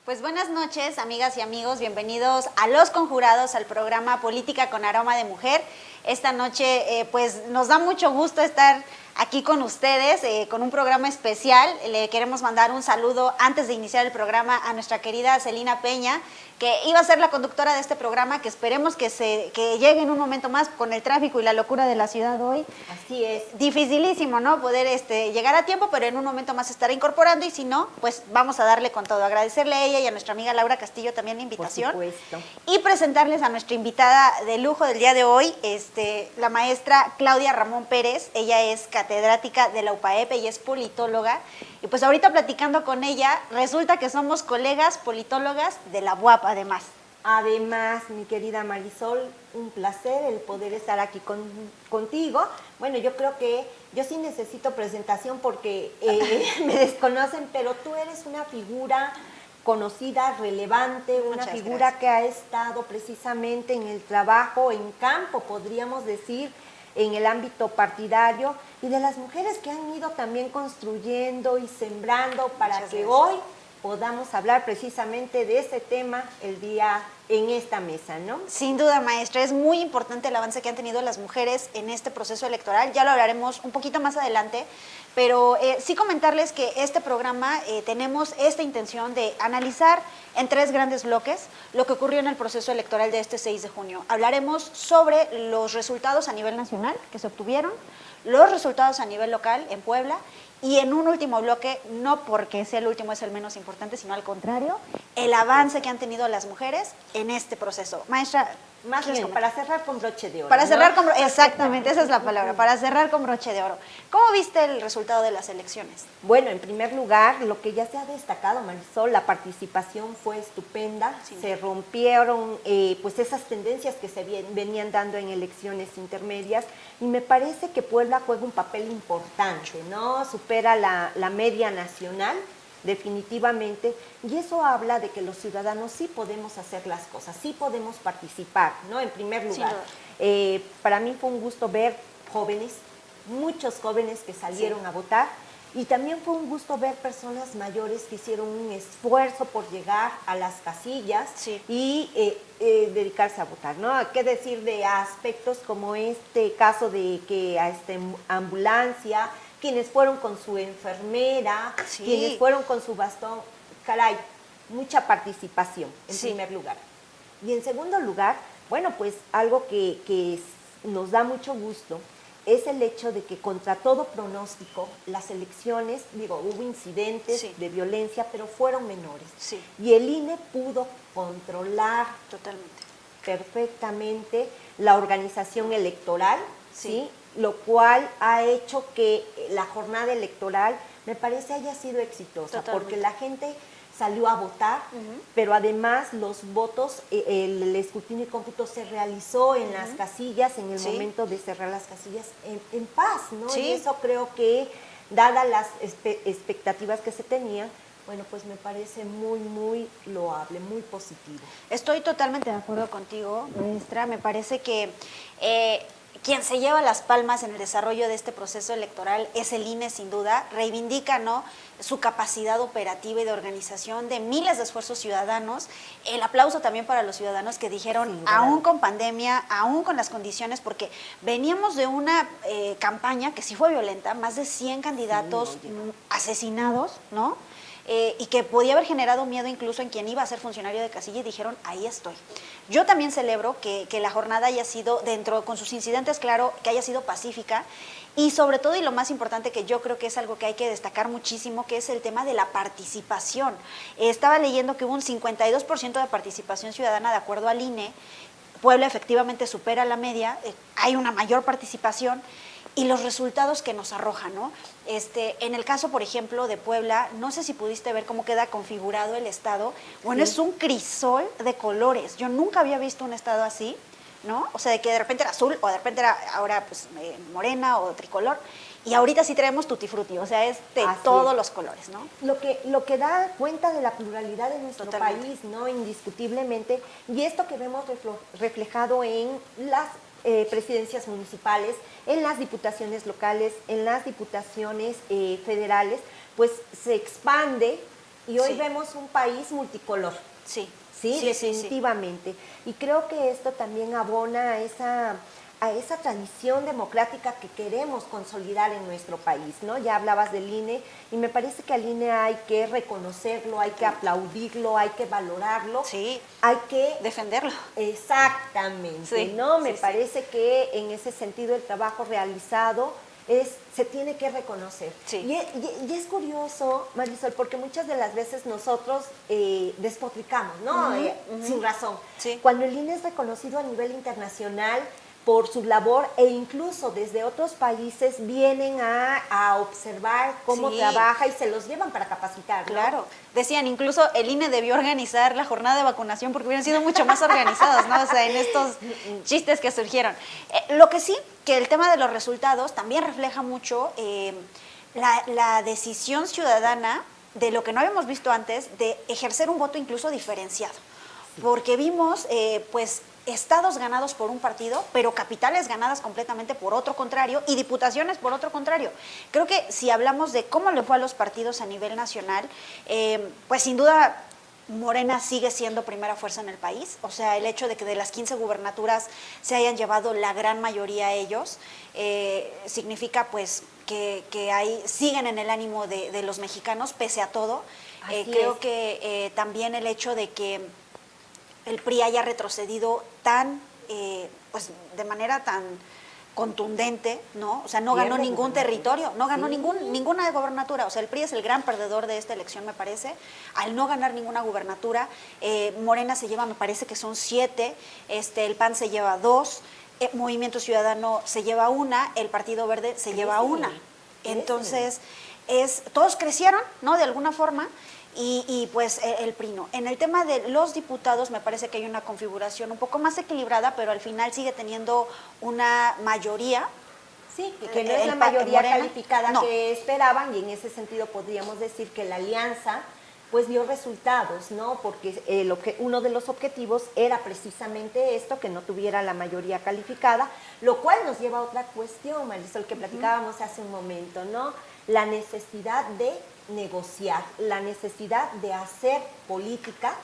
Pues buenas noches, amigas y amigos, bienvenidos a Los Conjurados, al programa Política con Aroma de Mujer. Esta noche pues nos da mucho gusto estar aquí con ustedes, con un programa especial. Le queremos mandar un saludo antes de iniciar el programa a nuestra querida Celina Peña, que iba a ser la conductora de este programa, que esperemos que llegue en un momento más con el tráfico y la locura de la ciudad hoy. Así es. Dificilísimo, ¿no? Poder llegar a tiempo, pero en un momento más se estará incorporando y si no, pues vamos a darle con todo. Agradecerle a ella y a nuestra amiga Laura Castillo también la invitación. Por supuesto. Y presentarles a nuestra invitada de lujo del día de hoy, la maestra Claudia Ramón Pérez. Ella es catedrática de la UPAEP y es politóloga. Y pues ahorita platicando con ella, resulta que somos colegas politólogas de la UAP además. Además, mi querida Marisol, un placer el poder estar aquí contigo. Bueno, yo creo que yo sí necesito presentación porque me desconocen, pero tú eres una figura conocida, relevante, una figura que ha estado precisamente en el trabajo en campo, podríamos decir, en el ámbito partidario, y de las mujeres que han ido también construyendo y sembrando para que hoy podamos hablar precisamente de ese tema el día en esta mesa, ¿no? Sin duda, maestra, es muy importante el avance que han tenido las mujeres en este proceso electoral. Ya lo hablaremos un poquito más adelante, pero sí comentarles que este programa tenemos esta intención de analizar en 3 grandes bloques lo que ocurrió en el proceso electoral de este 6 de junio. Hablaremos sobre los resultados a nivel nacional que se obtuvieron, los resultados a nivel local en Puebla, y en un último bloque, no porque sea el último es el menos importante, sino al contrario, el avance que han tenido las mujeres en este proceso. Maestra, más bien, para cerrar con broche de oro. Para cerrar ¿no? exactamente, esa es la palabra, para cerrar con broche de oro. ¿Cómo viste el resultado de las elecciones? Bueno, en primer lugar, lo que ya se ha destacado, Marisol, la participación fue estupenda, sí. Se rompieron pues esas tendencias que se venían dando en elecciones intermedias y me parece que Puebla juega un papel importante, ¿no? Supera la media nacional, definitivamente, y eso habla de que los ciudadanos sí podemos hacer las cosas, sí podemos participar, ¿no? En primer lugar, para mí fue un gusto ver jóvenes, muchos jóvenes que salieron a votar, y también fue un gusto ver personas mayores que hicieron un esfuerzo por llegar a las casillas y dedicarse a votar, ¿no? ¿Qué decir de aspectos como este caso de que a ambulancia, quienes fueron con su enfermera, quienes fueron con su bastón? Caray, mucha participación en primer lugar. Y en segundo lugar, bueno, pues algo que nos da mucho gusto es el hecho de que contra todo pronóstico, las elecciones, hubo incidentes de violencia, pero fueron menores. Y el INE pudo controlar perfectamente la organización electoral, lo cual ha hecho que la jornada electoral, me parece, haya sido exitosa, porque la gente salió a votar, pero además los votos, el escrutinio y cómputo se realizó en las casillas, en el momento de cerrar las casillas, en paz, ¿no? Y eso creo que, dadas las expectativas que se tenían, bueno, pues me parece muy, muy loable, muy positivo. Estoy totalmente de acuerdo contigo, maestra. Me parece que quien se lleva las palmas en el desarrollo de este proceso electoral es el INE, sin duda. Reivindica, ¿no?, su capacidad operativa y de organización de miles de esfuerzos ciudadanos. El aplauso también para los ciudadanos que dijeron, aún con pandemia, aún con las condiciones, porque veníamos de una campaña que sí fue violenta, más de 100 candidatos asesinados, ¿no?, y que podía haber generado miedo incluso en quien iba a ser funcionario de casilla, y dijeron, ahí estoy. Yo también celebro que la jornada haya sido, dentro con sus incidentes, claro, que haya sido pacífica, y sobre todo, y lo más importante, que yo creo que es algo que hay que destacar muchísimo, que es el tema de la participación. Estaba leyendo que hubo un 52% de participación ciudadana de acuerdo al INE. Puebla efectivamente supera la media, hay una mayor participación, y los resultados que nos arrojan, ¿no? En el caso, por ejemplo, de Puebla, no sé si pudiste ver cómo queda configurado el estado. Bueno, es un crisol de colores. Yo nunca había visto un estado así, ¿no? O sea, de que de repente era azul, o de repente era ahora pues morena o tricolor, y ahorita sí traemos tutti frutti, o sea, es de todos los colores, ¿no? Lo que da cuenta de la pluralidad de nuestro país, ¿no? Indiscutiblemente, y esto que vemos reflejado en las presidencias municipales, en las diputaciones locales, en las diputaciones federales, pues se expande y hoy Sí. vemos un país multicolor. Sí. Sí, Sí, definitivamente. Y creo que esto también abona a esa tradición democrática que queremos consolidar en nuestro país, ¿no? Ya hablabas del INE y me parece que al INE hay que reconocerlo, hay que aplaudirlo, hay que valorarlo, Sí. hay que Defenderlo. exactamente, Sí, ¿no? Me sí, sí. parece que en ese sentido el trabajo realizado se tiene que reconocer. Sí. Y es curioso, Marisol, porque muchas de las veces nosotros despotricamos, ¿no? Sin razón. Sí. Cuando el INE es reconocido a nivel internacional por su labor e incluso desde otros países vienen a observar cómo Sí. trabaja y se los llevan para capacitar, ¿no? Claro, decían incluso el INE debió organizar la jornada de vacunación porque hubieran sido mucho más organizados, ¿no? O sea, en estos chistes que surgieron. Lo que sí, que el tema de los resultados también refleja mucho la decisión ciudadana de lo que no habíamos visto antes, de ejercer un voto incluso diferenciado. Porque vimos, pues, estados ganados por un partido, pero capitales ganadas completamente por otro contrario y diputaciones por otro contrario. Creo que si hablamos de cómo le fue a los partidos a nivel nacional, pues sin duda Morena sigue siendo primera fuerza en el país. O sea, el hecho de que de las 15 gubernaturas se hayan llevado la gran mayoría ellos, significa pues que siguen en el ánimo de los mexicanos pese a todo. Creo que también el hecho de que el PRI haya retrocedido pues de manera tan contundente, ¿no? O sea, no ganó ningún territorio, no ganó ninguna gobernatura. O sea, el PRI es el gran perdedor de esta elección, me parece, al no ganar ninguna gubernatura. Morena se lleva, me parece que son 7, el PAN se lleva 2, Movimiento Ciudadano se lleva 1, el Partido Verde se lleva 1. Entonces, todos crecieron, ¿no? De alguna forma. Y pues el PRI no. En el tema de los diputados me parece que hay una configuración un poco más equilibrada, pero al final sigue teniendo una mayoría. Sí, que no es la mayoría Morena, calificada no. que esperaban, y en ese sentido podríamos decir que la alianza pues dio resultados, ¿no? Porque uno de los objetivos era precisamente esto, que no tuviera la mayoría calificada, lo cual nos lleva a otra cuestión, Marisol, que platicábamos hace un momento, ¿no? La necesidad de negociar, la necesidad de hacer política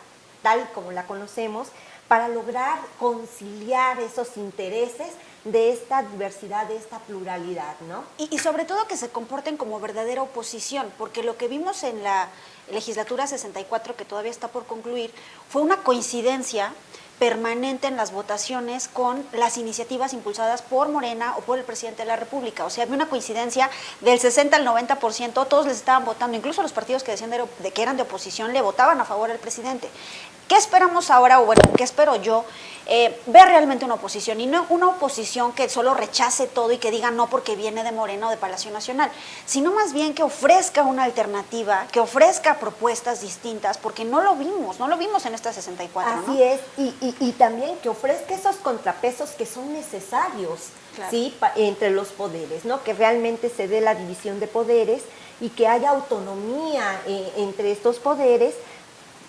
tal como la conocemos para lograr conciliar esos intereses de esta diversidad, de esta pluralidad, ¿no? Y sobre todo que se comporten como verdadera oposición, porque lo que vimos en la legislatura 64, que todavía está por concluir, fue una coincidencia permanente en las votaciones con las iniciativas impulsadas por Morena o por el presidente de la República. O sea, había una coincidencia del 60 al 90%, todos les estaban votando, incluso los partidos que decían de que eran de oposición le votaban a favor al presidente. ¿Qué esperamos ahora? O bueno, ¿qué espero yo? Ver realmente una oposición, y no una oposición que solo rechace todo y que diga no porque viene de Morena o de Palacio Nacional, sino más bien que ofrezca una alternativa, que ofrezca propuestas distintas, porque no lo vimos en esta 64, ¿no? Así es, y también que ofrezca esos contrapesos que son necesarios, Claro. ¿sí? Entre los poderes, ¿no? Que realmente se dé la división de poderes y que haya autonomía entre estos poderes.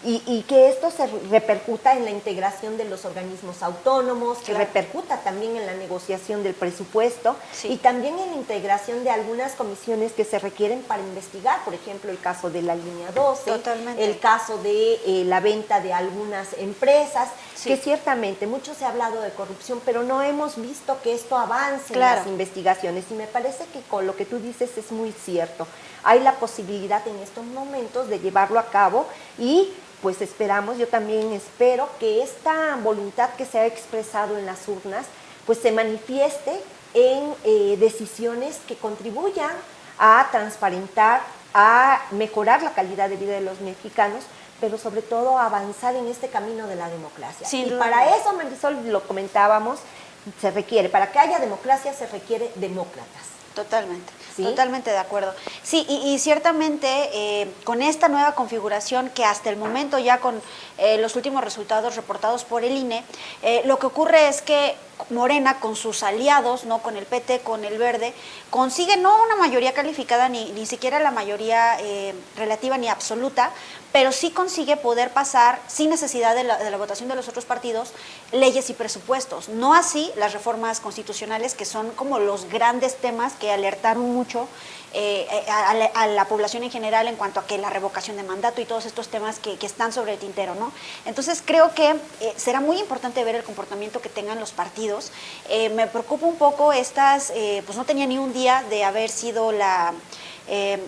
Y que esto se repercuta en la integración de los organismos autónomos, que repercuta también en la negociación del presupuesto y también en la integración de algunas comisiones que se requieren para investigar, por ejemplo, el caso de la línea 12, Totalmente. el caso de la venta de algunas empresas, que ciertamente mucho se ha hablado de corrupción, pero no hemos visto que esto avance en las investigaciones, y me parece que con lo que tú dices es muy cierto. Hay la posibilidad en estos momentos de llevarlo a cabo y pues esperamos, yo también espero que esta voluntad que se ha expresado en las urnas pues se manifieste en decisiones que contribuyan a transparentar, a mejorar la calidad de vida de los mexicanos, pero sobre todo a avanzar en este camino de la democracia. Sin y duda. para eso, Marisol, lo comentábamos, para que haya democracia se requiere demócratas. Totalmente, ¿Sí? Totalmente de acuerdo. Sí, y ciertamente con esta nueva configuración que hasta el momento ya con los últimos resultados reportados por el INE, lo que ocurre es que Morena con sus aliados, no con el PT, con el Verde, consigue no una mayoría calificada ni siquiera la mayoría relativa ni absoluta, pero sí consigue poder pasar, sin necesidad de la votación de los otros partidos, leyes y presupuestos. No así las reformas constitucionales, que son como los grandes temas que alertaron mucho a la población en general en cuanto a que la revocación de mandato y todos estos temas que están sobre el tintero, ¿no? Entonces creo que será muy importante ver el comportamiento que tengan los partidos. Me preocupa un poco pues no tenía ni un día de haber sido la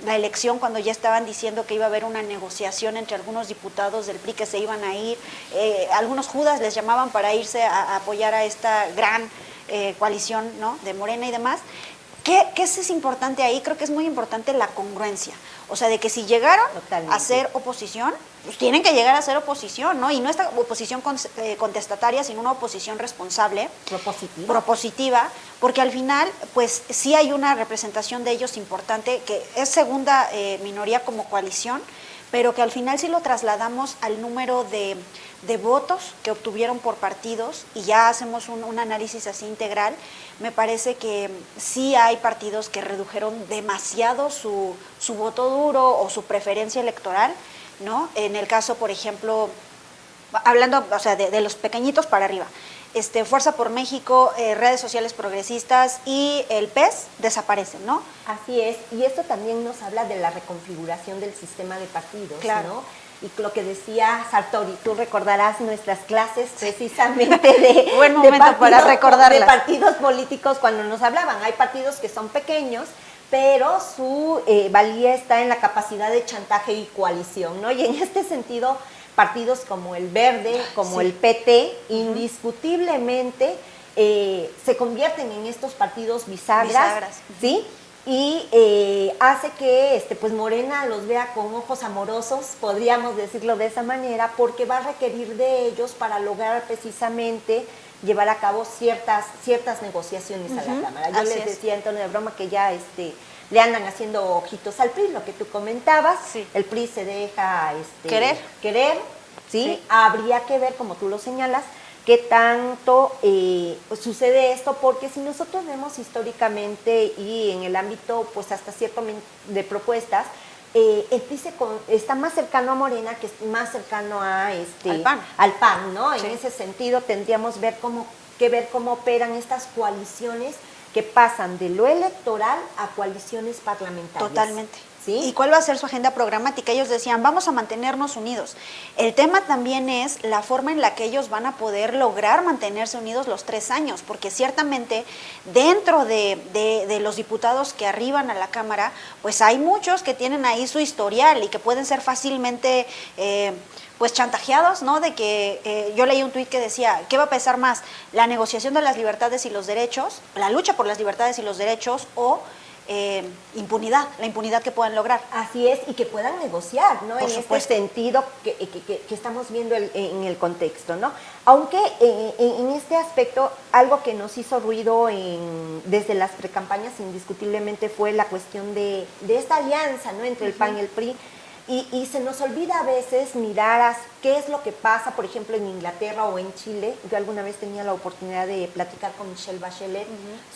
elección, cuando ya estaban diciendo que iba a haber una negociación entre algunos diputados del PRI que se iban a ir, algunos judas les llamaban para irse a apoyar a esta gran coalición, ¿no?, de Morena y demás. ¿Qué es importante ahí? Creo que es muy importante la congruencia. O sea, de que si llegaron a ser oposición, pues tienen que llegar a ser oposición, ¿no? Y no esta oposición contestataria, sino una oposición responsable. Propositiva, porque al final, pues sí hay una representación de ellos importante, que es segunda minoría como coalición, pero que al final si lo trasladamos al número de votos que obtuvieron por partidos y ya hacemos un análisis así integral, me parece que sí hay partidos que redujeron demasiado su voto duro o su preferencia electoral, ¿no? En el caso, por ejemplo, hablando, o sea, de los pequeñitos para arriba, Fuerza por México, redes sociales progresistas y el PES desaparecen, ¿no? Así es, y esto también nos habla de la reconfiguración del sistema de partidos, claro, ¿no? Y lo que decía Sartori, tú recordarás nuestras clases precisamente de, buen momento para recordarlas, de partidos políticos cuando nos hablaban. Hay partidos que son pequeños, pero su valía está en la capacidad de chantaje y coalición, ¿no? Y en este sentido, partidos como el Verde, como el PT, indiscutiblemente se convierten en estos partidos bisagras, ¿sí? Y hace que pues Morena los vea con ojos amorosos, podríamos decirlo de esa manera, porque va a requerir de ellos para lograr precisamente llevar a cabo ciertas negociaciones a la Cámara. Yo les decía en tono de broma que ya le andan haciendo ojitos al PRI, lo que tú comentabas. Sí. El PRI se deja querer, ¿sí? Habría que ver, como tú lo señalas, qué tanto sucede esto, porque si nosotros vemos históricamente y en el ámbito, pues hasta cierto de propuestas, el PRI está más cercano a Morena, que es más cercano a al PAN, ¿no? Sí. En ese sentido tendríamos que ver cómo operan estas coaliciones que pasan de lo electoral a coaliciones parlamentarias. Totalmente. ¿Sí? ¿Y cuál va a ser su agenda programática? Ellos decían, vamos a mantenernos unidos. El tema también es la forma en la que ellos van a poder lograr mantenerse unidos los 3 años, porque ciertamente dentro de los diputados que arriban a la Cámara, pues hay muchos que tienen ahí su historial y que pueden ser fácilmente pues chantajeados, ¿no? De que yo leí un tuit que decía, ¿qué va a pesar más? ¿La negociación de las libertades y los derechos, la lucha por las libertades y los derechos o impunidad, la impunidad que puedan lograr? Así es, y que puedan negociar, ¿no? Por en supuesto. Este sentido que estamos viendo en el contexto, ¿no? Aunque en este aspecto, algo que nos hizo ruido desde las precampañas indiscutiblemente fue la cuestión de esta alianza, ¿no?, entre el PAN y el PRI. Y se nos olvida a veces mirar qué es lo que pasa, por ejemplo, en Inglaterra o en Chile. Yo alguna vez tenía la oportunidad de platicar con Michelle Bachelet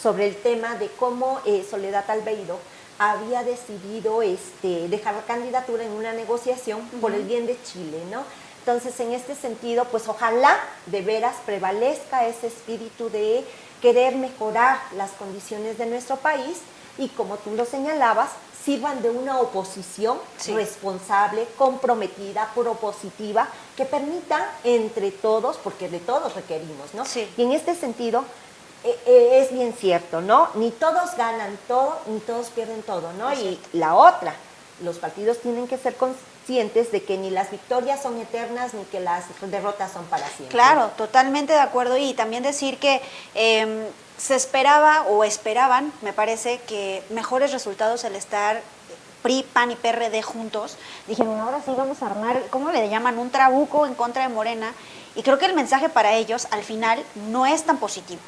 sobre el tema de cómo Soledad Albeiro había decidido dejar la candidatura en una negociación por el bien de Chile, ¿no? Entonces, en este sentido, pues ojalá de veras prevalezca ese espíritu de querer mejorar las condiciones de nuestro país y, como tú lo señalabas, sirvan de una oposición responsable, comprometida, propositiva, que permita entre todos, porque de todos requerimos, ¿no? Sí. Y en este sentido, es bien cierto, ¿no? Ni todos ganan todo, ni todos pierden todo, ¿no? Y la otra, los partidos tienen que ser conscientes de que ni las victorias son eternas, ni que las derrotas son para siempre. Claro, totalmente de acuerdo, y también decir que se esperaba o esperaban, me parece, que mejores resultados al estar PRI, PAN y PRD juntos. Dijeron, ahora sí vamos a armar, ¿cómo le llaman?, un trabuco en contra de Morena, y creo que el mensaje para ellos al final no es tan positivo,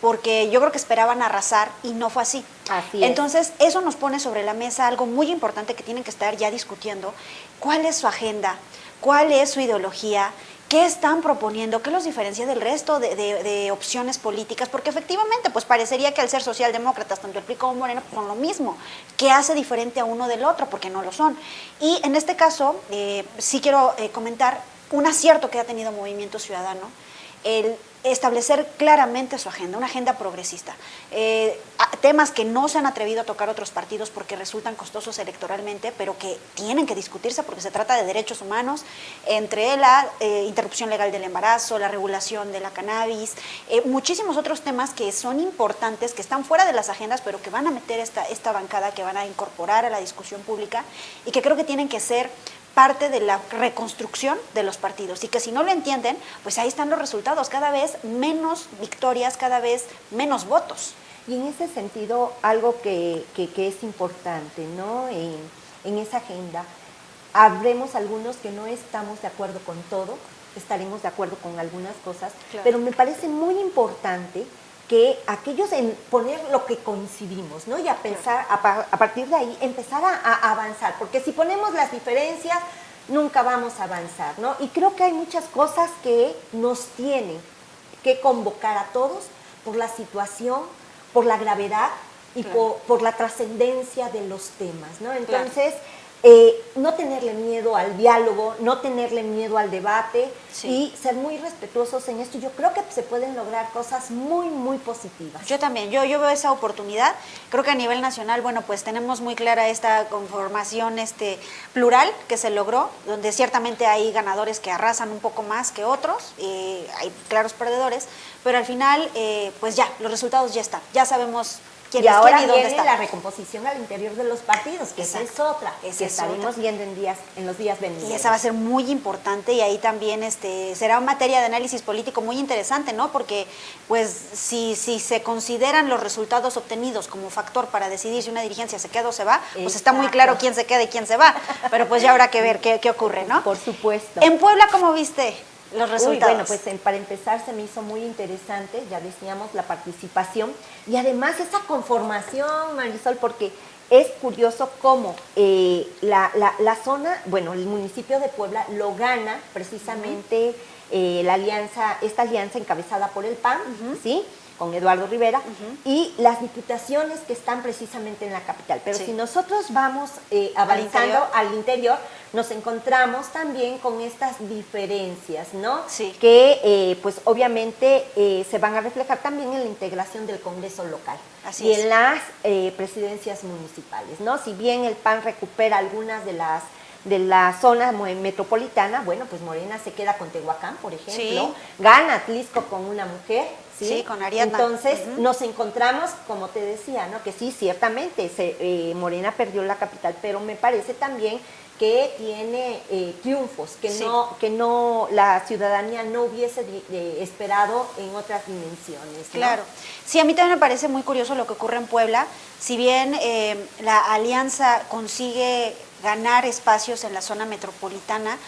porque yo creo que esperaban arrasar y no fue así. Así es. Entonces, eso nos pone sobre la mesa algo muy importante que tienen que estar ya discutiendo. ¿Cuál es su agenda? ¿Cuál es su ideología? ¿qué están proponiendo? ¿Qué los diferencia del resto de opciones políticas? Porque efectivamente, pues parecería que al ser socialdemócratas, tanto el PRI como Morena, pues son lo mismo. ¿Qué hace diferente a uno del otro? Porque no lo son. Y en este caso, sí quiero comentar un acierto que ha tenido Movimiento Ciudadano, el establecer claramente su agenda, una agenda progresista. Temas que no se han atrevido a tocar otros partidos porque resultan costosos electoralmente, pero que tienen que discutirse porque se trata de derechos humanos, entre la interrupción legal del embarazo, la regulación de la cannabis, muchísimos otros temas que son importantes, que están fuera de las agendas, pero que van a meter esta bancada, que van a incorporar a la discusión pública y que creo que tienen que ser parte de la reconstrucción de los partidos, y que si no lo entienden, pues ahí están los resultados, cada vez menos victorias, cada vez menos votos. Y en ese sentido, algo que es importante, ¿no? En esa agenda, habremos algunos que no estamos de acuerdo con todo, estaremos de acuerdo con algunas cosas, claro, pero me parece muy importante que aquellos en poner lo que coincidimos, ¿no? Y a pensar, a partir de ahí, empezar a avanzar, porque si ponemos las diferencias, nunca vamos a avanzar, ¿no? Y creo que hay muchas cosas que nos tienen que convocar a todos por la situación, por la gravedad y claro, por la trascendencia de los temas, ¿no? Entonces, claro, no tenerle miedo al diálogo, no tenerle miedo al debate, sí, y ser muy respetuosos en esto. Yo creo que se pueden lograr cosas muy, muy positivas. Yo también, yo veo esa oportunidad. Creo que a nivel nacional, bueno, pues tenemos muy clara esta conformación plural que se logró, donde ciertamente hay ganadores que arrasan un poco más que otros, hay claros perdedores, pero al final, pues ya, los resultados ya están, ya sabemos quién y es ahora quién y dónde viene está la recomposición al interior de los partidos, que esa es otra, que estaremos viendo en los días venideros. Y esa va a ser muy importante, y ahí también será una materia de análisis político muy interesante, ¿no? Porque pues si se consideran los resultados obtenidos como factor para decidir si una dirigencia se queda o se va, pues está muy claro quién se queda y quién se va, pero pues ya habrá que ver qué ocurre, ¿no? Por supuesto. En Puebla, ¿cómo viste los resultados? Bueno, pues para empezar se me hizo muy interesante, ya decíamos, la participación y además esa conformación, Marisol, porque es curioso cómo la zona, bueno, el municipio de Puebla lo gana precisamente esta alianza encabezada por el PAN, ¿sí?, con Eduardo Rivera, y las diputaciones que están precisamente en la capital. Pero si nosotros vamos avanzando al interior, nos encontramos también con estas diferencias, ¿no? Sí. Que pues obviamente se van a reflejar también en la integración del Congreso local. Así y es. En las presidencias municipales, ¿no? Si bien el PAN recupera algunas de la zona metropolitana, bueno, pues Morena se queda con Tehuacán, por ejemplo, gana Atlisco con una mujer, ¿sí? Con Ariadna. Entonces nos encontramos, como te decía, ¿no? Que sí, ciertamente Morena perdió la capital, pero me parece también que tiene triunfos que no la ciudadanía no hubiese esperado en otras dimensiones, ¿no? Claro. Sí, a mí también me parece muy curioso lo que ocurre en Puebla. Si bien la alianza consigue ganar espacios en la zona metropolitana,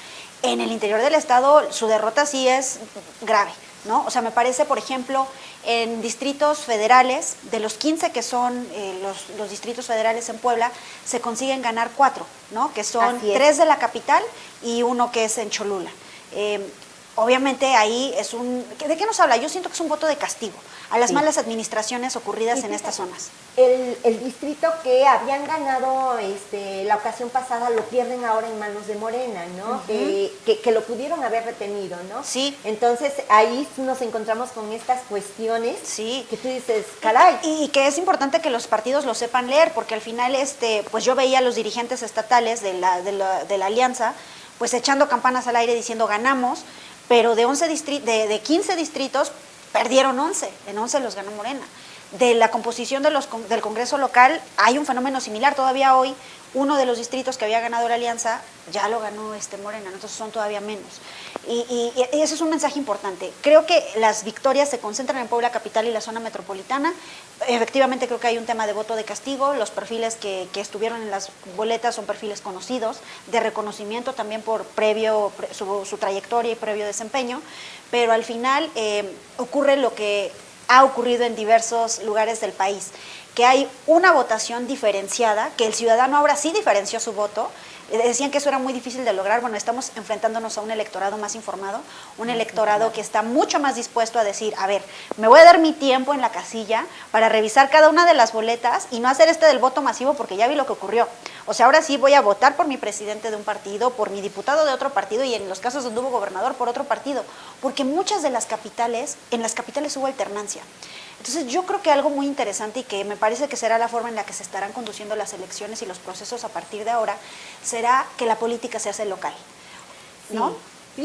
en el interior del estado su derrota sí es grave, ¿no? O sea, me parece, por ejemplo, en distritos federales, de los 15 que son los distritos federales en Puebla, se consiguen ganar 4, ¿no? Que son 3 de la capital y 1 que es en Cholula. Obviamente ahí es ¿de qué nos habla? Yo siento que es un voto de castigo a las malas administraciones ocurridas en estas zonas. El distrito que habían ganado la ocasión pasada lo pierden ahora en manos de Morena, ¿no? Que lo pudieron haber retenido, ¿no? Sí. Entonces ahí nos encontramos con estas cuestiones que tú dices, caray. Y que es importante que los partidos lo sepan leer, porque al final pues yo veía a los dirigentes estatales de la alianza pues echando campanas al aire diciendo ganamos, pero de 15 distritos perdieron 11, en 11 los ganó Morena. De la composición del Congreso local hay un fenómeno similar, todavía hoy uno de los distritos que había ganado la alianza ya lo ganó Morena, entonces son todavía menos. Y ese es un mensaje importante. Creo que las victorias se concentran en Puebla capital y la zona metropolitana. Efectivamente creo que hay un tema de voto de castigo, los perfiles que estuvieron en las boletas son perfiles conocidos, de reconocimiento también por su trayectoria y previo desempeño, pero al final ocurre lo que ha ocurrido en diversos lugares del país, que hay una votación diferenciada, que el ciudadano ahora sí diferenció su voto, decían que eso era muy difícil de lograr. Bueno, estamos enfrentándonos a un electorado más informado, un electorado que está mucho más dispuesto a decir, a ver, me voy a dar mi tiempo en la casilla para revisar cada una de las boletas y no hacer del voto masivo porque ya vi lo que ocurrió. O sea, ahora sí voy a votar por mi presidente de un partido, por mi diputado de otro partido y en los casos donde hubo gobernador por otro partido, porque muchas de las capitales, en las capitales hubo alternancia. Entonces yo creo que algo muy interesante y que me parece que será la forma en la que se estarán conduciendo las elecciones y los procesos a partir de ahora, será que la política se hace local, ¿no? Sí.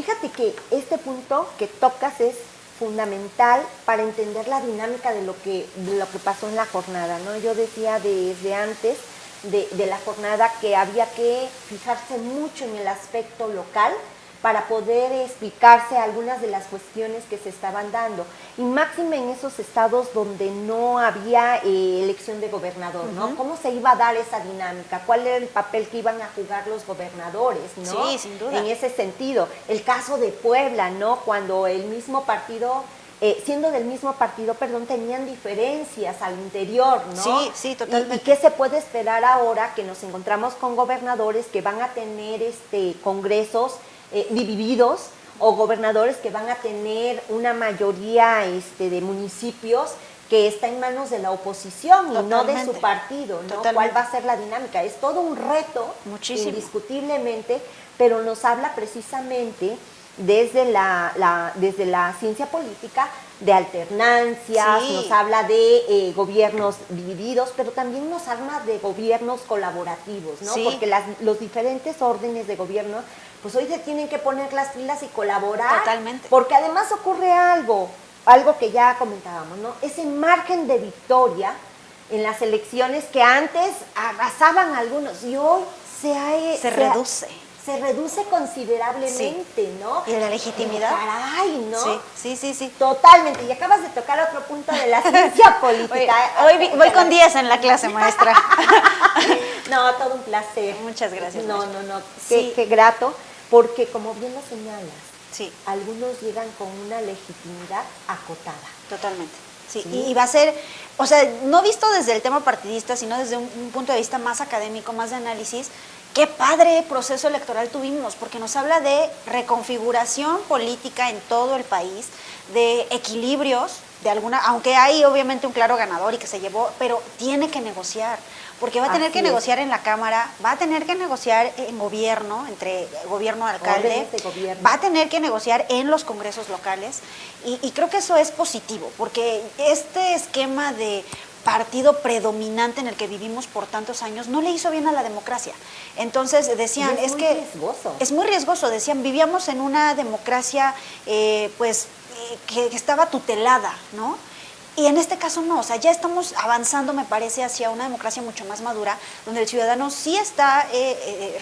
Fíjate que este punto que tocas es fundamental para entender la dinámica de lo que pasó en la jornada, ¿no? Yo decía desde antes de la jornada que había que fijarse mucho en el aspecto local para poder explicarse algunas de las cuestiones que se estaban dando. Y máxime en esos estados donde no había elección de gobernador, ¿no? ¿Cómo se iba a dar esa dinámica? ¿Cuál era el papel que iban a jugar los gobernadores, ¿no? Sí, sin duda. En ese sentido. El caso de Puebla, ¿no? Cuando el mismo partido, siendo del mismo partido, perdón, tenían diferencias al interior, ¿no? Sí, sí, totalmente. ¿Y qué se puede esperar ahora que nos encontramos con gobernadores que van a tener congresos divididos o gobernadores que van a tener una mayoría de municipios que está en manos de la oposición y no de su partido, ¿no? ¿Cuál va a ser la dinámica? Es todo un reto, muchísimo, indiscutiblemente, pero nos habla precisamente desde desde la ciencia política de alternancias, sí. Nos habla de gobiernos divididos, pero también nos habla de gobiernos colaborativos, ¿no? Sí. Porque los diferentes órdenes de gobierno, pues hoy se tienen que poner las pilas y colaborar. Totalmente. Porque además ocurre algo que ya comentábamos, ¿no? Ese margen de victoria en las elecciones que antes arrasaban algunos y hoy se reduce considerablemente, sí. ¿no? Y la legitimidad. Caray, ¿no? Sí. Totalmente. Y acabas de tocar otro punto de la ciencia política. Hoy voy con 10 en la clase, maestra. No, todo un placer. Muchas gracias. No. Qué grato, porque como bien lo señalas, sí. Algunos llegan con una legitimidad acotada. Totalmente. Sí. Y va a ser, o sea, no visto desde el tema partidista, sino desde un punto de vista más académico, más de análisis. Qué padre proceso electoral tuvimos, porque nos habla de reconfiguración política en todo el país, de equilibrios, aunque hay obviamente un claro ganador y que se llevó, pero tiene que negociar, porque va a tener que negociar en la Cámara, va a tener que negociar en gobierno, entre gobierno y alcalde, va a tener que negociar en los congresos locales, y creo que eso es positivo, porque este esquema de partido predominante en el que vivimos por tantos años no le hizo bien a la democracia. Entonces decían, es muy riesgoso, decían, vivíamos en una democracia que estaba tutelada, ¿no? Y en este caso no, o sea, ya estamos avanzando, me parece, hacia una democracia mucho más madura, donde el ciudadano sí está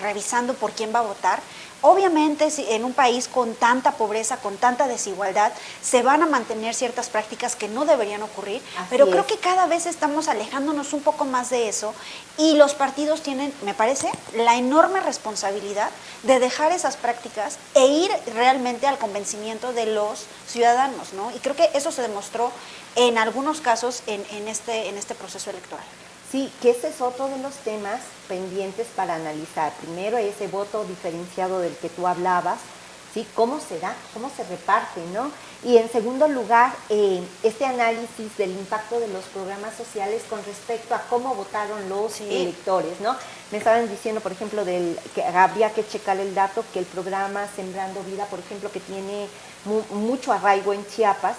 revisando por quién va a votar. Obviamente, en un país con tanta pobreza, con tanta desigualdad, se van a mantener ciertas prácticas que no deberían ocurrir, pero creo que cada vez estamos alejándonos un poco más de eso y los partidos tienen, me parece, la enorme responsabilidad de dejar esas prácticas e ir realmente al convencimiento de los ciudadanos, ¿no? Y creo que eso se demostró en algunos casos en este proceso electoral. Sí, que ese es otro de los temas pendientes para analizar. Primero, ese voto diferenciado del que tú hablabas, ¿sí? ¿Cómo será? ¿Cómo se reparte, no? Y en segundo lugar, este análisis del impacto de los programas sociales con respecto a cómo votaron los electores, ¿no? Me estaban diciendo, por ejemplo, que habría que checar el dato, que el programa Sembrando Vida, por ejemplo, que tiene mucho arraigo en Chiapas,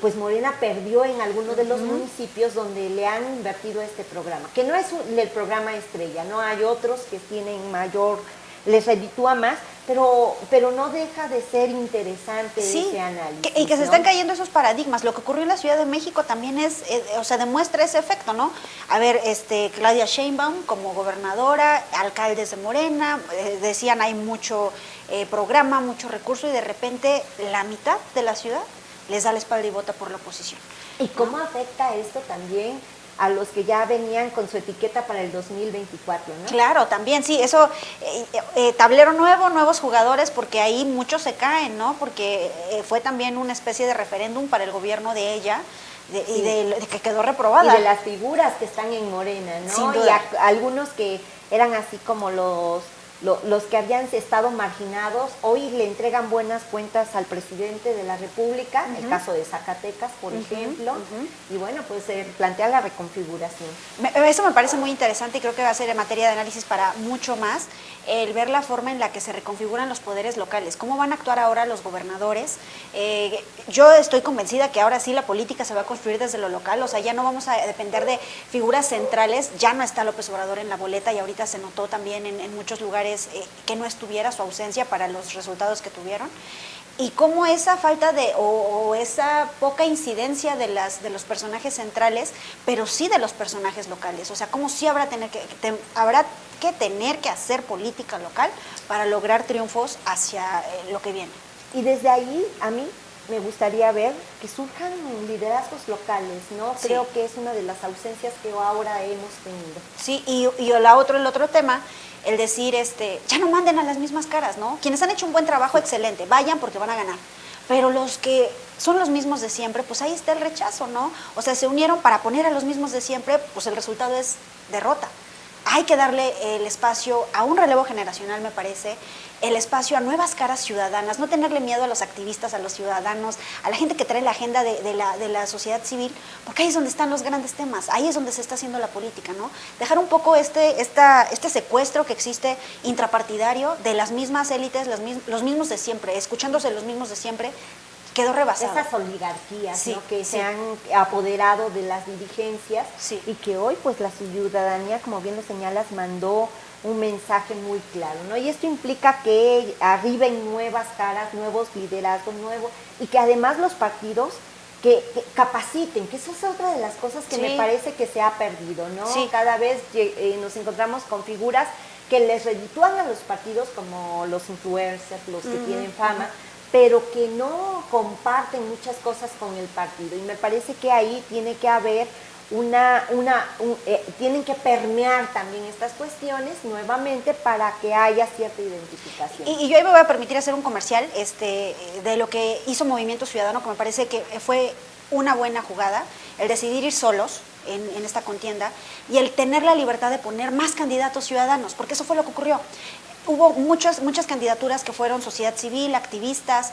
pues Morena perdió en algunos de los municipios donde le han invertido este programa, que no es el programa estrella, no hay otros que tienen mayor, les reditúa más, pero no deja de ser interesante ese análisis. Y que se están cayendo esos paradigmas. Lo que ocurrió en la Ciudad de México también demuestra ese efecto, ¿no? A ver, Claudia Sheinbaum como gobernadora, alcaldes de Morena, decían hay mucho programa, mucho recurso y de repente la mitad de la ciudad les da la espalda y vota por la oposición. ¿Y cómo afecta esto también a los que ya venían con su etiqueta para el 2024, ¿no? Claro, también, sí, eso, tablero nuevo, nuevos jugadores, porque ahí muchos se caen, ¿no? Porque fue también una especie de referéndum para el gobierno de ella, y de que quedó reprobada. Y de las figuras que están en Morena, ¿no? Sin duda. Y algunos que eran así como los los que habían estado marginados, hoy le entregan buenas cuentas al presidente de la República, el caso de Zacatecas, por ejemplo, y bueno, pues plantea la reconfiguración. Eso me parece muy interesante y creo que va a ser materia de análisis para mucho más, el ver la forma en la que se reconfiguran los poderes locales, cómo van a actuar ahora los gobernadores. Yo estoy convencida que ahora sí la política se va a construir desde lo local, o sea, ya no vamos a depender de figuras centrales, ya no está López Obrador en la boleta y ahorita se notó también en muchos lugares que no estuviera su ausencia para los resultados que tuvieron. Y cómo esa falta de, o esa poca incidencia de los personajes centrales, pero sí de los personajes locales. O sea, cómo sí habrá que tener que hacer política local para lograr triunfos hacia lo que viene. Y desde ahí, a mí me gustaría ver que surjan liderazgos locales, ¿no? Sí. Creo que es una de las ausencias que ahora hemos tenido. Sí, y el otro tema, el decir, ya no manden a las mismas caras, ¿no? Quienes han hecho un buen trabajo, excelente, vayan porque van a ganar. Pero los que son los mismos de siempre, pues ahí está el rechazo, ¿no? O sea, se unieron para poner a los mismos de siempre, pues el resultado es derrota. Hay que darle el espacio a un relevo generacional, me parece, el espacio a nuevas caras ciudadanas, no tenerle miedo a los activistas, a los ciudadanos, a la gente que trae la agenda de la sociedad civil, porque ahí es donde están los grandes temas, ahí es donde se está haciendo la política, ¿no? Dejar un poco este secuestro que existe intrapartidario de las mismas élites, los mismos de siempre, escuchándose los mismos de siempre, quedó rebasado. Esas oligarquías, sí, ¿no? Que sí. se han apoderado de las dirigencias, sí. y que hoy pues la ciudadanía, como bien lo señalas, mandó un mensaje muy claro, ¿no? Y esto implica que arriben nuevas caras, nuevos liderazgos, y que además los partidos que capaciten, que eso es otra de las cosas que sí. me parece que se ha perdido, ¿no? Sí. Cada vez nos encontramos con figuras que les reditúan a los partidos, como los influencers, los que tienen fama, pero que no comparten muchas cosas con el partido. Y me parece que ahí tiene que haber tienen que permear también estas cuestiones nuevamente para que haya cierta identificación. Y yo ahí me voy a permitir hacer un comercial de lo que hizo Movimiento Ciudadano, que me parece que fue una buena jugada, el decidir ir solos en esta contienda y el tener la libertad de poner más candidatos ciudadanos, porque eso fue lo que ocurrió. Hubo muchas candidaturas que fueron sociedad civil, activistas,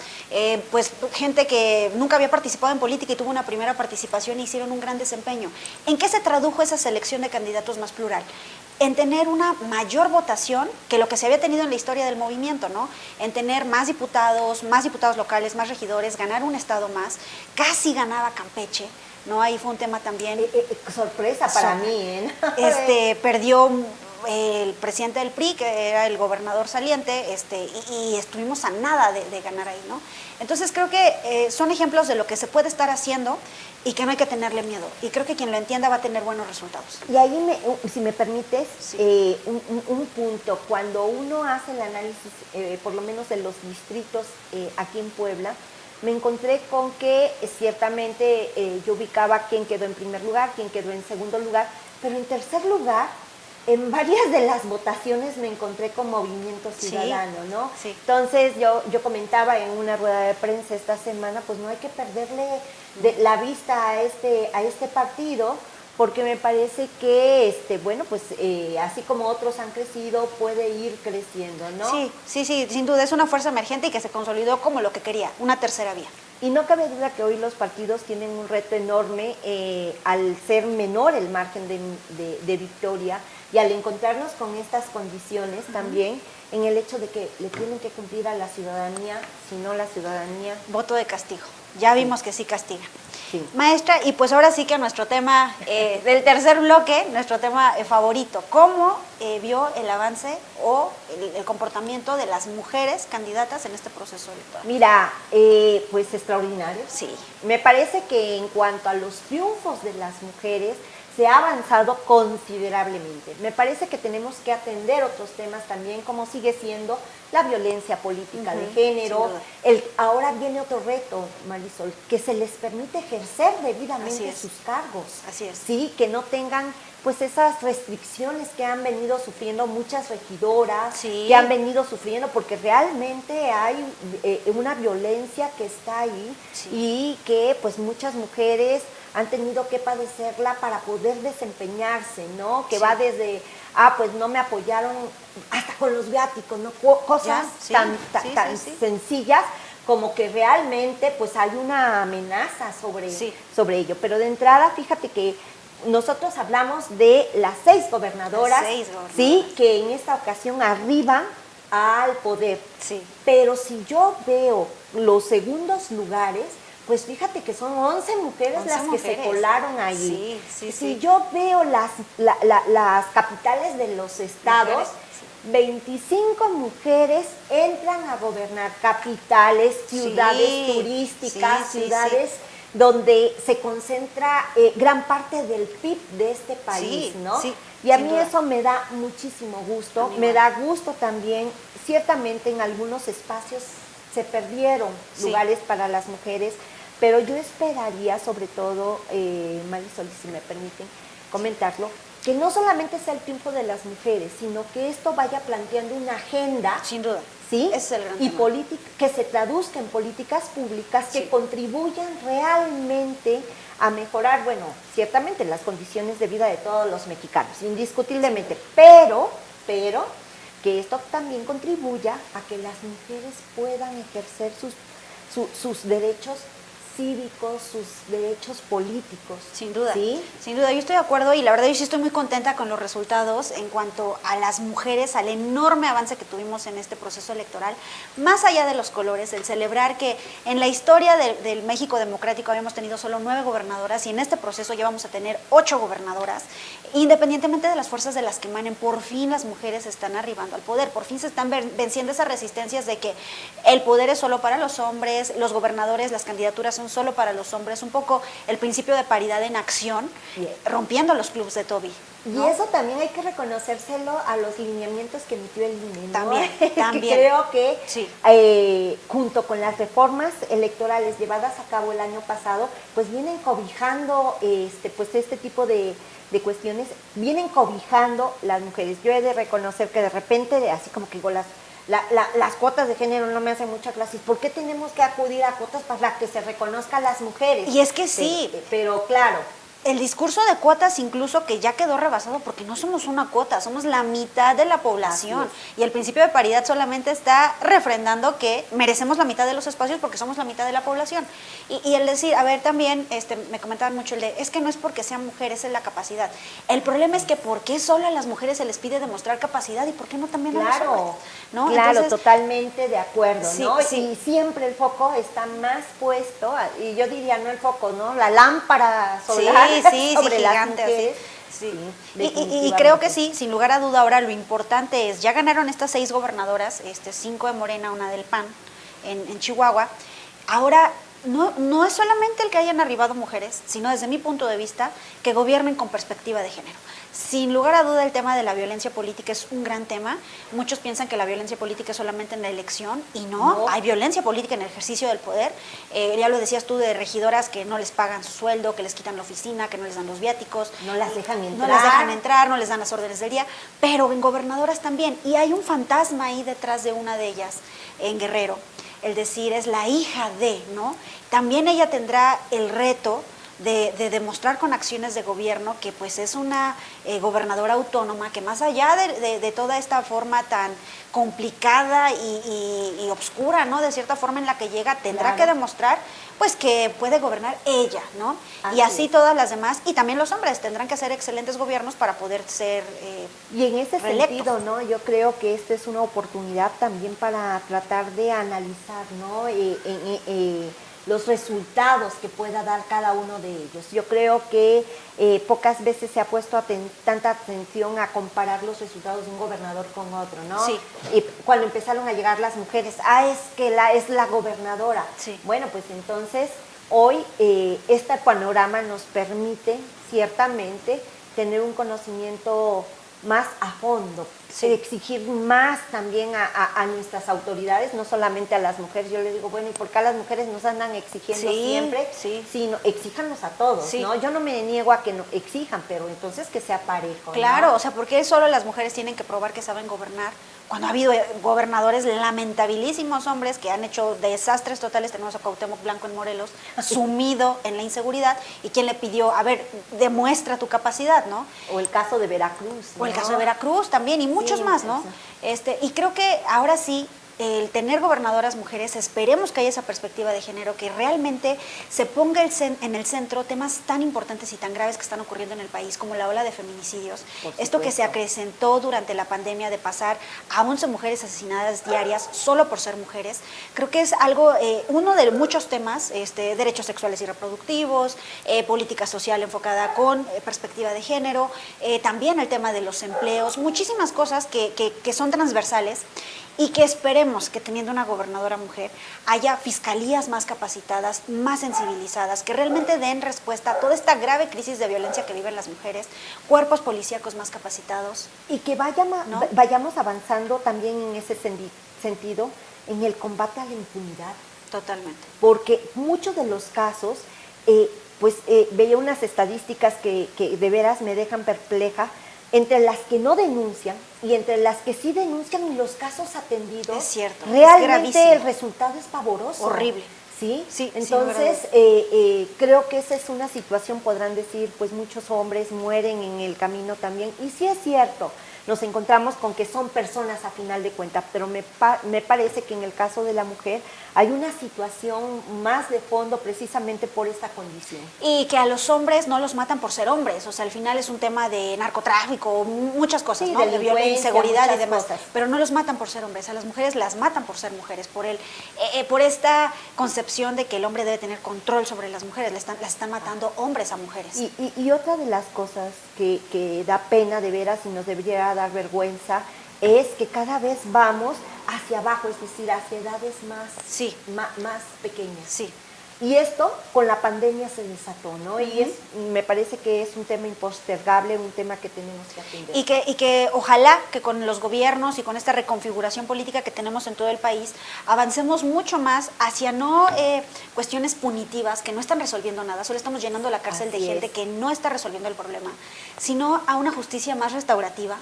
pues gente que nunca había participado en política y tuvo una primera participación y hicieron un gran desempeño. ¿En qué se tradujo esa selección de candidatos más plural? En tener una mayor votación que lo que se había tenido en la historia del movimiento, ¿no? En tener más diputados locales, más regidores, ganar un estado más. Casi ganaba Campeche, ¿no? Ahí fue un tema también. Sorpresa para mí, ¿eh? Perdió el presidente del PRI, que era el gobernador saliente, y estuvimos a nada de ganar ahí, ¿no? Entonces creo que son ejemplos de lo que se puede estar haciendo y que no hay que tenerle miedo. Y creo que quien lo entienda va a tener buenos resultados. Y ahí, si me permites, sí. Un punto, cuando uno hace el análisis, por lo menos de los distritos aquí en Puebla, me encontré con que ciertamente yo ubicaba quién quedó en primer lugar, quién quedó en segundo lugar, pero en tercer lugar, en varias de las votaciones me encontré con Movimiento Ciudadano, sí, ¿no? Sí. Entonces yo comentaba en una rueda de prensa esta semana, pues no hay que perderle la vista a este partido, porque me parece que, bueno, pues así como otros han crecido, puede ir creciendo, ¿no? Sí, sin duda, es una fuerza emergente y que se consolidó como lo que quería, una tercera vía. Y no cabe duda que hoy los partidos tienen un reto enorme al ser menor el margen de victoria y al encontrarnos con estas condiciones también en el hecho de que le tienen que cumplir a la ciudadanía, si no la ciudadanía... Voto de castigo. Ya vimos que sí castiga. Sí. Maestra, y pues ahora sí que nuestro tema del tercer bloque, nuestro tema favorito, ¿cómo vio el avance o el comportamiento de las mujeres candidatas en este proceso electoral? Mira, pues extraordinario. Sí. Me parece que en cuanto a los triunfos de las mujeres, se ha avanzado considerablemente. Me parece que tenemos que atender otros temas también, como sigue siendo la violencia política de género. Ahora viene otro reto, Marisol, que se les permite ejercer debidamente sus cargos. Así es. Sí, que no tengan pues esas restricciones que han venido sufriendo muchas regidoras, que han venido sufriendo, porque realmente hay una violencia que está ahí y que pues muchas mujeres han tenido que padecerla para poder desempeñarse, ¿no? Que va desde pues no me apoyaron hasta con los viáticos, ¿no? Cosas tan sencillas como que realmente pues hay una amenaza sobre ello. Pero de entrada, fíjate que nosotros hablamos de las 6 gobernadoras, ¿sí? Que en esta ocasión arriban al poder. Sí. Pero si yo veo los segundos lugares, pues fíjate que son 11 mujeres que se colaron allí. Si yo veo las capitales de los estados, 25 mujeres entran a gobernar capitales, ciudades turísticas, ciudades donde se concentra gran parte del PIB de este país, ¿no? Y a mí eso me da muchísimo gusto, me da gusto también, ciertamente en algunos espacios se perdieron lugares para las mujeres, pero yo esperaría sobre todo, Marisol, si me permiten comentarlo, que no solamente sea el triunfo de las mujeres, sino que esto vaya planteando una agenda. Sin duda. ¿Sí? Ese es el gran y tema. Que se traduzca en políticas públicas que contribuyan realmente a mejorar, bueno, ciertamente las condiciones de vida de todos los mexicanos, indiscutiblemente, pero que esto también contribuya a que las mujeres puedan ejercer sus derechos cívicos, sus derechos políticos. Sin duda, ¿sí? Sin duda, yo estoy de acuerdo y la verdad yo sí estoy muy contenta con los resultados en cuanto a las mujeres, al enorme avance que tuvimos en este proceso electoral, más allá de los colores, el celebrar que en la historia del México democrático habíamos tenido solo 9 gobernadoras y en este proceso ya vamos a tener 8 gobernadoras, independientemente de las fuerzas de las que emanen, por fin las mujeres están arribando al poder, por fin se están venciendo esas resistencias de que el poder es solo para los hombres, los gobernadores, las candidaturas son solo para los hombres, un poco el principio de paridad en acción, rompiendo los clubes de Toby, ¿no? Y eso también hay que reconocérselo a los lineamientos que emitió el INE, ¿no? También. Creo que junto con las reformas electorales llevadas a cabo el año pasado, pues vienen cobijando este tipo de cuestiones, vienen cobijando las mujeres. Yo he de reconocer que de repente, así como que digo, las cuotas de género no me hacen mucha clase. ¿Por qué tenemos que acudir a cuotas para que se reconozca a las mujeres? Y es que sí. Pero claro. El discurso de cuotas incluso que ya quedó rebasado porque no somos una cuota, somos la mitad de la población. Y el principio de paridad solamente está refrendando que merecemos la mitad de los espacios porque somos la mitad de la población. Y el decir, a ver, también me comentaban mucho es que no es porque sean mujeres, es la capacidad. El problema es que ¿por qué solo a las mujeres se les pide demostrar capacidad y por qué no también a los hombres? ¿No? Claro, entonces, totalmente de acuerdo, ¿no? Sí. Y siempre el foco está más puesto, y yo diría no el foco, ¿no? La lámpara solar sobre las mujeres. Y creo que sí, sin lugar a duda, ahora lo importante es, ya ganaron estas 6 gobernadoras, 5 de Morena, 1 del PAN en Chihuahua. Ahora, no es solamente el que hayan arribado mujeres, sino desde mi punto de vista, que gobiernen con perspectiva de género. Sin lugar a duda el tema de la violencia política es un gran tema. Muchos piensan que la violencia política es solamente en la elección y no. Hay violencia política en el ejercicio del poder. Ya lo decías tú de regidoras que no les pagan su sueldo, que les quitan la oficina, que no les dan los viáticos. No las dejan entrar. No las dejan entrar, no les dan las órdenes del día, pero en gobernadoras también. Y hay un fantasma ahí detrás de una de ellas, en Guerrero. El decir, es la hija de, ¿no? También ella tendrá el reto de demostrar con acciones de gobierno que pues es una gobernadora autónoma que más allá de toda esta forma tan complicada y obscura, ¿no? De cierta forma en la que llega, tendrá que demostrar pues que puede gobernar ella, ¿no? Y así todas las demás, y también los hombres tendrán que hacer excelentes gobiernos para poder ser y en ese sentido, ¿no? Yo creo que esta es una oportunidad también para tratar de analizar, ¿no? Los resultados que pueda dar cada uno de ellos. Yo creo que pocas veces se ha puesto tanta atención a comparar los resultados de un gobernador con otro, ¿no? Sí. Y cuando empezaron a llegar las mujeres, es que es la gobernadora. Sí. Bueno, pues entonces hoy este panorama nos permite ciertamente tener un conocimiento más a fondo, exigir más también a nuestras autoridades, no solamente a las mujeres. Yo les digo, bueno, ¿y por qué a las mujeres nos andan exigiendo siempre? Sino exíjanos a todos, ¿no? Yo no me niego a que no exijan, pero entonces que sea parejo, Claro, ¿no? o sea, ¿por qué solo las mujeres tienen que probar que saben gobernar cuando ha habido gobernadores lamentabilísimos hombres que han hecho desastres totales. Tenemos a Cuauhtémoc Blanco en Morelos, sumido en la inseguridad, y quien le pidió, a ver, demuestra tu capacidad, ¿no? O el caso de Veracruz, ¿no? O el caso de Veracruz también, y muchos más, ¿no? Y creo que ahora sí, el tener gobernadoras mujeres, esperemos que haya esa perspectiva de género, que realmente se ponga en el centro temas tan importantes y tan graves que están ocurriendo en el país, como la ola de feminicidios. Esto que se acrecentó durante la pandemia, de pasar a 11 mujeres asesinadas diarias solo por ser mujeres, creo que es algo, uno de muchos temas, derechos sexuales y reproductivos, política social enfocada con perspectiva de género, también el tema de los empleos, muchísimas cosas que son transversales, y que esperemos que, teniendo una gobernadora mujer, haya fiscalías más capacitadas, más sensibilizadas, que realmente den respuesta a toda esta grave crisis de violencia que viven las mujeres, cuerpos policíacos más capacitados. Y que vayamos avanzando también en ese sentido, en el combate a la impunidad. Totalmente. Porque muchos de los casos, veía unas estadísticas que de veras me dejan perpleja, entre las que no denuncian y entre las que sí denuncian y los casos atendidos. Es cierto, realmente el resultado es pavoroso. Horrible. ¿Sí? Sí, entonces creo que esa es una situación, podrán decir, pues muchos hombres mueren en el camino también, y sí es cierto, nos encontramos con que son personas a final de cuentas, pero me parece que en el caso de la mujer hay una situación más de fondo precisamente por esta condición. Y que a los hombres no los matan por ser hombres, o sea, al final es un tema de narcotráfico, muchas cosas, sí, ¿no? de violencia, inseguridad y demás, cosas. Pero no los matan por ser hombres, a las mujeres las matan por ser mujeres, por esta concepción de que el hombre debe tener control sobre las mujeres, las están matando hombres a mujeres. Y otra de las cosas que da pena de veras y nos debería dar vergüenza es que cada vez vamos hacia abajo, es decir, hacia edades más pequeñas. Sí. Y esto con la pandemia se desató, ¿no? Y me parece que es un tema impostergable, un tema que tenemos que atender. Y que ojalá que con los gobiernos y con esta reconfiguración política que tenemos en todo el país, avancemos mucho más hacia no cuestiones punitivas que no están resolviendo nada, solo estamos llenando la cárcel de gente que no está resolviendo el problema, sino a una justicia más restaurativa,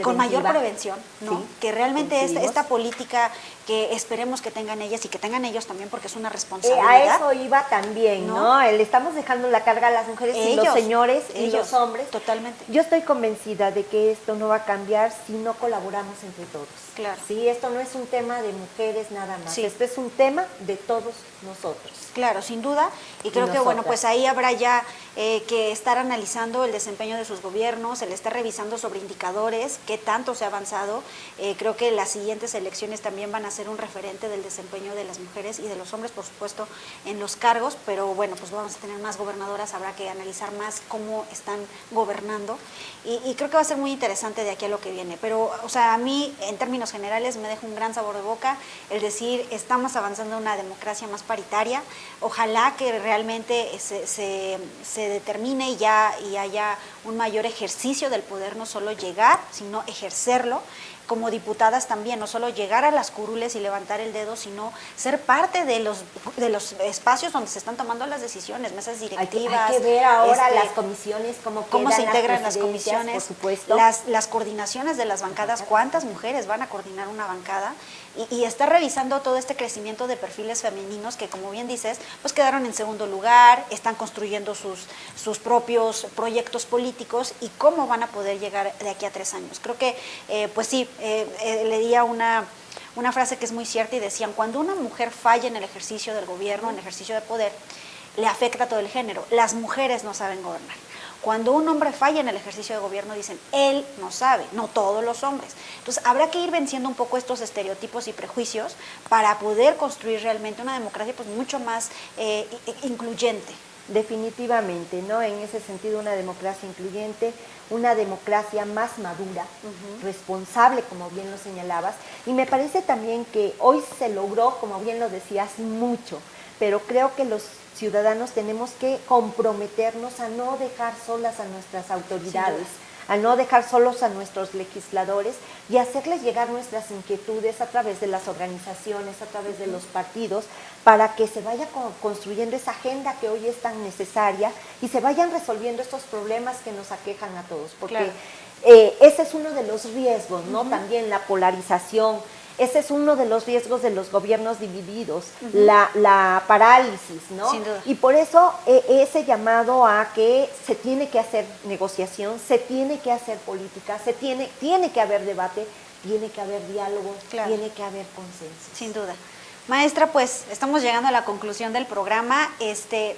con mayor prevención, ¿no? Sí, que realmente esta política que esperemos que tengan ellas y que tengan ellos también, porque es una responsabilidad. A eso iba también, ¿no? Le estamos dejando la carga a las mujeres y los señores y los hombres. Totalmente. Yo estoy convencida de que esto no va a cambiar si no colaboramos entre todos. Claro. Sí, esto no es un tema de mujeres nada más. Sí. Esto es un tema de todos nosotros. Claro, sin duda. Y creo que, bueno, pues ahí habrá ya que estar analizando el desempeño de sus gobiernos, el estar revisando sobre indicadores, qué tanto se ha avanzado. Creo que las siguientes elecciones también van a ser un referente del desempeño de las mujeres y de los hombres, por supuesto, en los cargos, pero bueno, pues vamos a tener más gobernadoras, habrá que analizar más cómo están gobernando, y creo que va a ser muy interesante de aquí a lo que viene. Pero, o sea, a mí, en términos generales, me deja un gran sabor de boca el decir, estamos avanzando en una democracia más paritaria. Ojalá que realmente se determine y haya un mayor ejercicio del poder, no solo llegar, sino ejercerlo. Como diputadas también, no solo llegar a las curules y levantar el dedo, sino ser parte de los espacios donde se están tomando las decisiones, mesas directivas. Hay que ver ahora las comisiones, cómo se integran las comisiones, por supuesto. Las coordinaciones de las bancadas, cuántas mujeres van a coordinar una bancada, y estar revisando todo este crecimiento de perfiles femeninos que, como bien dices, pues quedaron en segundo lugar, están construyendo sus propios proyectos políticos y cómo van a poder llegar de aquí a 3 años. Creo que, pues sí, leía una frase que es muy cierta y decían, cuando una mujer falla en el ejercicio del gobierno, en el ejercicio de poder, le afecta a todo el género. Las mujeres no saben gobernar. Cuando un hombre falla en el ejercicio de gobierno, dicen, él no sabe, no todos los hombres. Entonces, habrá que ir venciendo un poco estos estereotipos y prejuicios para poder construir realmente una democracia pues mucho más incluyente. Definitivamente, ¿no? En ese sentido, una democracia incluyente, una democracia más madura, responsable, como bien lo señalabas. Y me parece también que hoy se logró, como bien lo decías, mucho, pero creo que los ciudadanos tenemos que comprometernos a no dejar solas a nuestras autoridades, a no dejar solos a nuestros legisladores y hacerles llegar nuestras inquietudes a través de las organizaciones, a través de los partidos, para que se vaya construyendo esa agenda que hoy es tan necesaria y se vayan resolviendo estos problemas que nos aquejan a todos, porque claro, ese es uno de los riesgos, ¿no? También la polarización. Ese es uno de los riesgos de los gobiernos divididos, la parálisis, ¿no? Sin duda. Y por eso ese llamado a que se tiene que hacer negociación, se tiene que hacer política, tiene que haber debate, tiene que haber diálogo, claro, tiene que haber consenso. Sin duda. Maestra, pues estamos llegando a la conclusión del programa.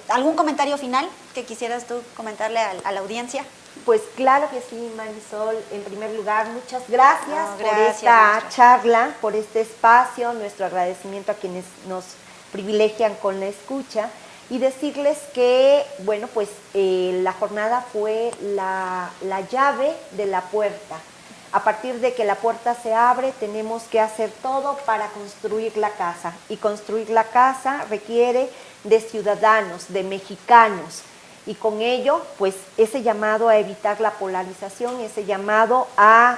¿Algún comentario final que quisieras tú comentarle a la audiencia? Pues claro que sí, Marisol. En primer lugar, muchas gracias por esta charla, por este espacio, nuestro agradecimiento a quienes nos privilegian con la escucha y decirles que, bueno, pues la jornada fue la llave de la puerta. A partir de que la puerta se abre, tenemos que hacer todo para construir la casa. Y construir la casa requiere de ciudadanos, de mexicanos. Y con ello, pues ese llamado a evitar la polarización, ese llamado a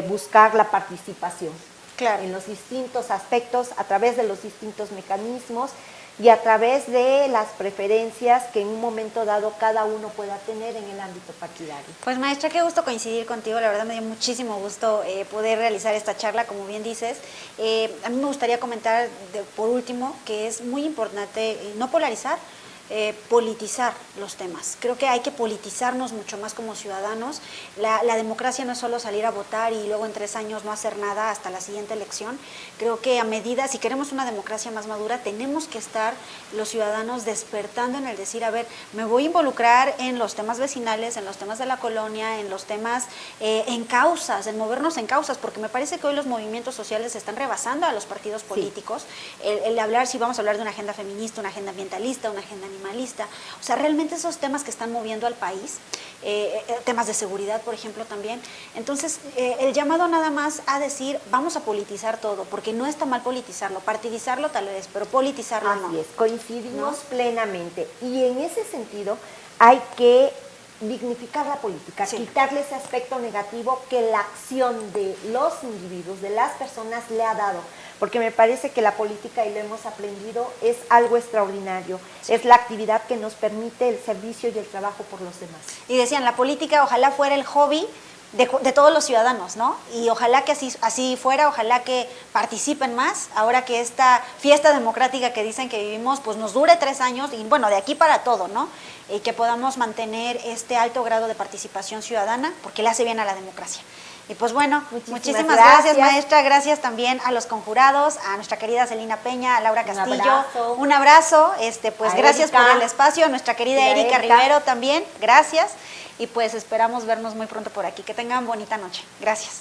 buscar la participación, claro, en los distintos aspectos, a través de los distintos mecanismos y a través de las preferencias que en un momento dado cada uno pueda tener en el ámbito partidario. Pues maestra, qué gusto coincidir contigo, la verdad me dio muchísimo gusto poder realizar esta charla, como bien dices. A mí me gustaría comentar por último que es muy importante no polarizar, politizar los temas. Creo que hay que politizarnos mucho más como ciudadanos. La democracia no es solo salir a votar y luego en 3 años no hacer nada hasta la siguiente elección. Creo que a medida, si queremos una democracia más madura, tenemos que estar los ciudadanos despertando en el decir, a ver, me voy a involucrar en los temas vecinales, en los temas de la colonia, en los temas, en causas, en movernos en causas, porque me parece que hoy los movimientos sociales están rebasando a los partidos políticos. Sí. El hablar, si vamos a hablar de una agenda feminista, una agenda ambientalista, una agenda animalista, o sea, realmente esos temas que están moviendo al país, temas de seguridad, por ejemplo, también. Entonces, el llamado nada más a decir, vamos a politizar todo, porque no está mal politizarlo, partidizarlo tal vez, pero politizarlo no. Así es, coincidimos plenamente. Y en ese sentido hay que dignificar la política, quitarle ese aspecto negativo que la acción de los individuos, de las personas le ha dado. Porque me parece que la política, y lo hemos aprendido, es algo extraordinario. Es la actividad que nos permite el servicio y el trabajo por los demás. Y decían, la política ojalá fuera el hobby de todos los ciudadanos, ¿no? Y ojalá que así fuera, ojalá que participen más, ahora que esta fiesta democrática que dicen que vivimos, pues nos dure 3 años, y bueno, de aquí para todo, ¿no? Y que podamos mantener este alto grado de participación ciudadana, porque le hace bien a la democracia. Y pues bueno, muchísimas gracias, maestra, gracias también a los conjurados, a nuestra querida Celina Peña, a Laura Castillo, un abrazo, pues a gracias Erika, por el espacio, a nuestra querida Erika Rivero también, gracias, y pues esperamos vernos muy pronto por aquí, que tengan bonita noche, gracias.